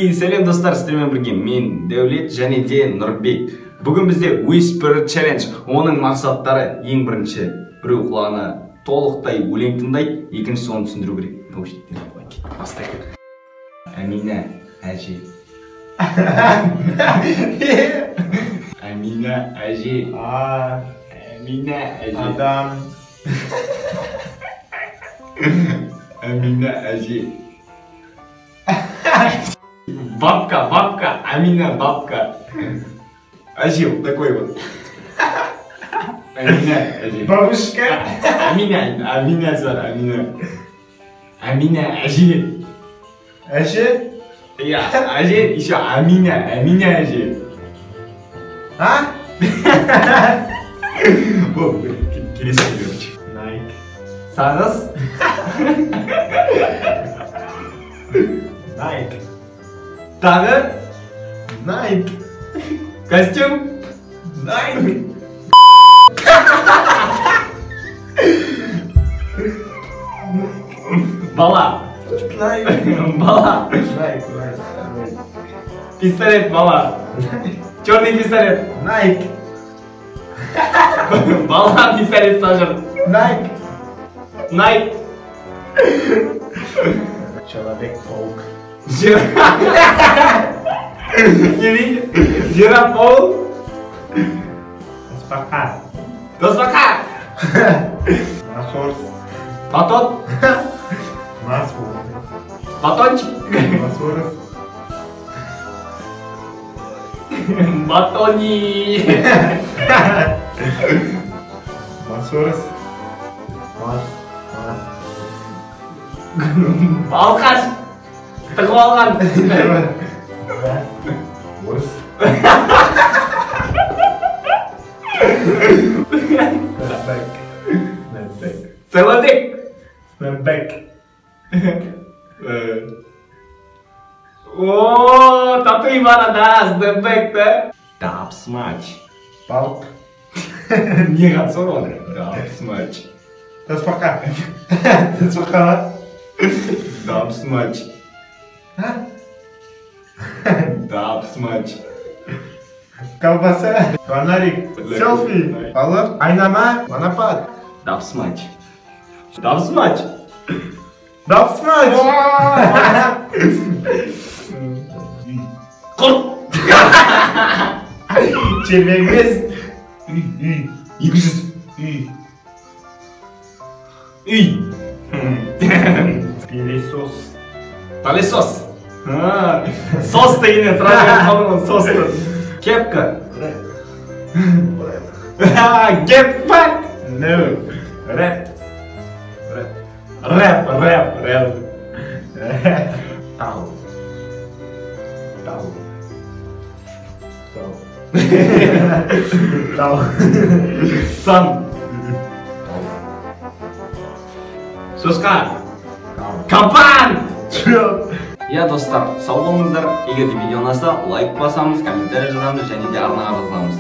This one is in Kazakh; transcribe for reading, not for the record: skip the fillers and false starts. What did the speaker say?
Сәлем достар, сіздермен бірге мен Дәулет және де Нұрбек. Бүгін бізде Whisper Challenge. Оның мақсаттары ең бірінші, біреу құлағына толықтай өлең тыңдайды, екіншісі оны түсіндіру керек. Бастайық. Әмина әже. Әмина әже. Әмина әже. Адам. Әмина әже. Бабка, Амина бабка. Әже вот такой вот. Амина әже. Бабушка. Амина звар, Амина. Амина әже. Әже? Я, әже, еще Амина әже. А? О, келесі көрші. Найк. Сағыз. Найк. Тағы. Найк. Костюм. Найк. Бала. Найк. Бала. Найк. Пистолет, бала. Черный пистолет. Найк. Бала, пистолет сажен. Найк. Найк. Человек-паук. Жираф пол. Спака. Тосбака. Насорс. Батон. Маску. Батончик. Насорс. Батони. Насорс. Алқаш. Тығып алған. Орыс. Снэпбэк. Снэпбэк. О, татуй бар да, снэпбэк да. Дабсмач. Палк. Не қатысыр оны. Дабсмач. Таспака. Таспака. Дабсмач. А? Дабсмач. Колбаса. Фонарик. Селфи. Алып. Айнама. Монопад. Дабсмач. Дабсмач. Дабсмач. Құрт. Чебеңіз. 200. Үй. Пилесос. Пылесос. Сос дегеннен тұрады қалған состы. Кепка. Get back. No. Рэп. Рэп. Тау. Тау. Тау. Сан. Сосқа. Кампан. Я достар, сау болыңыздар. Егер де видео ұнаса, лайк басамыз, комментарий жазамыз және де арнаға жазыламыз.